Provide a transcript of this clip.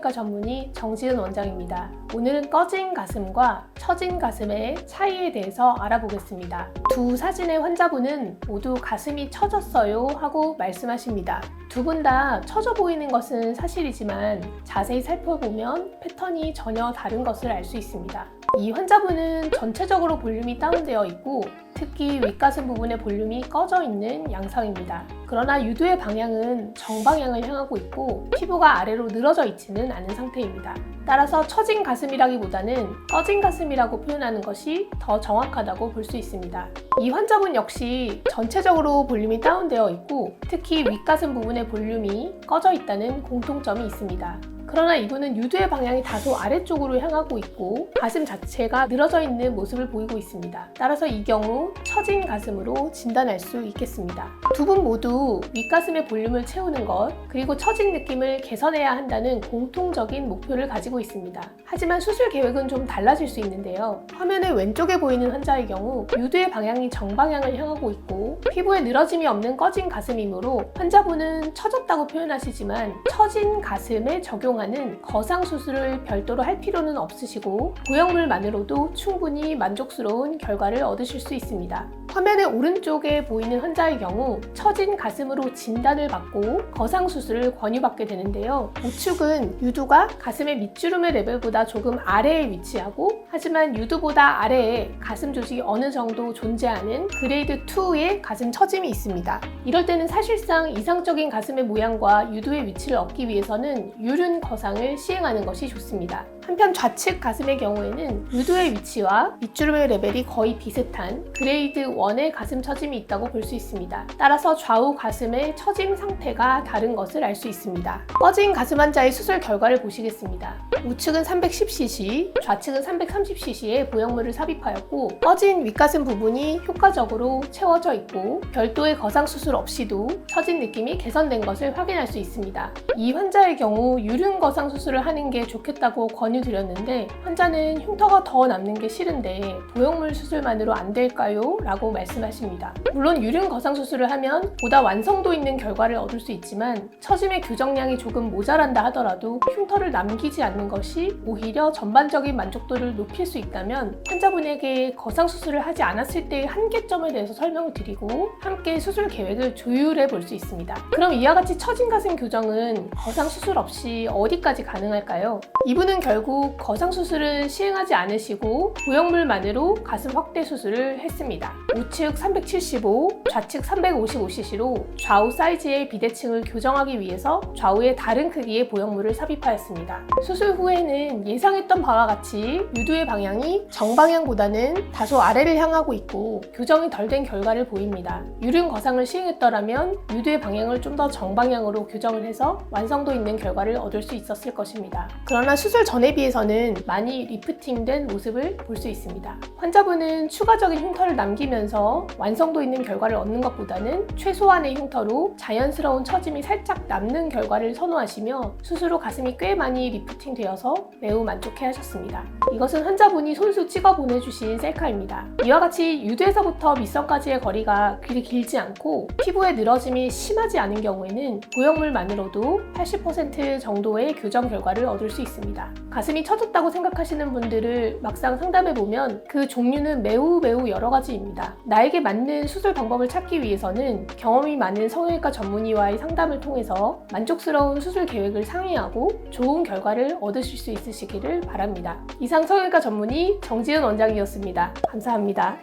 성형외과 전문의 정지은 원장입니다. 오늘은 꺼진 가슴과 처진 가슴의 차이에 대해서 알아보겠습니다. 두 사진의 환자분은 모두 가슴이 처졌어요 하고 말씀하십니다. 두 분 다 처져 보이는 것은 사실이지만 자세히 살펴보면 패턴이 전혀 다른 것을 알 수 있습니다. 이 환자분은 전체적으로 볼륨이 다운되어 있고 특히 윗가슴 부분의 볼륨이 꺼져 있는 양상입니다. 그러나 유두의 방향은 정방향을 향하고 있고 피부가 아래로 늘어져 있지는 않은 상태입니다. 따라서 처진 가슴이라기보다는 꺼진 가슴이라고 표현하는 것이 더 정확하다고 볼 수 있습니다. 이 환자분 역시 전체적으로 볼륨이 다운되어 있고 특히 윗가슴 부분의 볼륨이 꺼져 있다는 공통점이 있습니다. 그러나 이분은 유두의 방향이 다소 아래쪽으로 향하고 있고 가슴 자체가 늘어져 있는 모습을 보이고 있습니다. 따라서 이 경우 처진 가슴으로 진단할 수 있겠습니다. 두 분 모두 윗가슴의 볼륨을 채우는 것 그리고 처진 느낌을 개선해야 한다는 공통적인 목표를 가지고 있습니다. 하지만 수술 계획은 좀 달라질 수 있는데요. 화면의 왼쪽에 보이는 환자의 경우 유두의 방향이 정방향을 향하고 있고 피부에 늘어짐이 없는 꺼진 가슴이므로 환자분은 처졌다고 표현하시지만 처진 가슴에 적용하는 거상 수술을 별도로 할 필요는 없으시고 보형물만으로도 충분히 만족스러운 결과를 얻으실 수 있습니다. 화면의 오른쪽에 보이는 환자의 경우 처진 가슴으로 진단을 받고 거상 수술을 권유받게 되는데요. 우측은 유두가 가슴의 밑주름의 레벨보다 조금 아래에 위치하고 하지만 유두보다 아래에 가슴 조직이 어느 정도 존재하는 그레이드 2의 가슴 처짐이 있습니다. 이럴 때는 사실상 이상적인 가슴의 모양과 유두의 위치를 얻기 위해서는 유륜 거상을 시행하는 것이 좋습니다. 한편 좌측 가슴의 경우에는 유두의 위치와 밑주름의 레벨이 거의 비슷한 그레이드 1의 가슴 처짐이 있다고 볼 수 있습니다. 따라서 좌우 가슴의 처짐 상태가 다른 것을 알 수 있습니다. 꺼진 가슴 환자의 수술 결과를 보시겠습니다. 우측은 310cc, 좌측은 330cc의 보형물을 삽입하였고 꺼진 윗가슴 부분이 효과적으로 채워져 있고 별도의 거상 수술 없이도 처진 느낌이 개선된 것을 확인할 수 있습니다. 이 환자의 경우 유륜 거상 수술을 하는 게 좋겠다고 권유드렸는데 환자는 흉터가 더 남는 게 싫은데 보형물 수술만으로 안 될까요? 라고 말씀하십니다. 물론 유륜 거상 수술을 하면 보다 완성도 있는 결과를 얻을 수 있지만 처짐의 교정량이 조금 모자란다 하더라도 흉터를 남기지 않는 것이 오히려 전반적인 만족도를 높일 수 있다면 환자분에게 거상 수술을 하지 않았을 때의 한계점에 대해서 설명을 드리고 함께 수술 계획을 조율해 볼 수 있습니다. 그럼 이와 같이 처진 가슴 교정은 거상 수술 없이 어디까지 가능할까요? 이분은 결국 거상 수술은 시행하지 않으시고 보형물만으로 가슴 확대 수술을 했습니다. 우측 375, 좌측 355cc로 좌우 사이즈의 비대칭을 교정하기 위해서 좌우의 다른 크기의 보형물을 삽입하였습니다. 수술 후에는 예상했던 바와 같이 유두의 방향이 정방향보다는 다소 아래를 향하고 있고 교정이 덜 된 결과를 보입니다. 유륜 거상을 시행했더라면 유두의 방향을 좀 더 정방향으로 교정을 해서 완성도 있는 결과를 얻을 수 있었을 것입니다. 그러나 수술 전에 비해서는 많이 리프팅된 모습을 볼 수 있습니다. 환자분은 추가적인 흉터를 남기면서 완성도 있는 결과를 얻는 것보다는 최소한의 흉터로 자연스러운 처짐이 살짝 남는 결과를 선호하시며 수술 후 가슴이 꽤 많이 리프팅 되어서 매우 만족해 하셨습니다. 이것은 환자분이 손수 찍어 보내주신 셀카입니다. 이와 같이 유두에서부터 밑선까지의 거리가 그리 길지 않고 피부에 늘어짐이 심하지 않은 경우에는 보형물만으로도 80% 정도의 교정 결과를 얻을 수 있습니다. 가슴이 처졌다고 생각하시는 분들을 막상 상담해보면 그 종류는 매우 여러 가지입니다. 나에게 맞는 수술 방법을 찾기 위해서는 경험이 많은 성형외과 전문의와의 상담을 통해서 만족스러운 수술 계획을 상의하고 좋은 결과를 얻으실 수 있으시기를 바랍니다. 이상 성형외과 전문의 정지은 원장이었습니다. 감사합니다.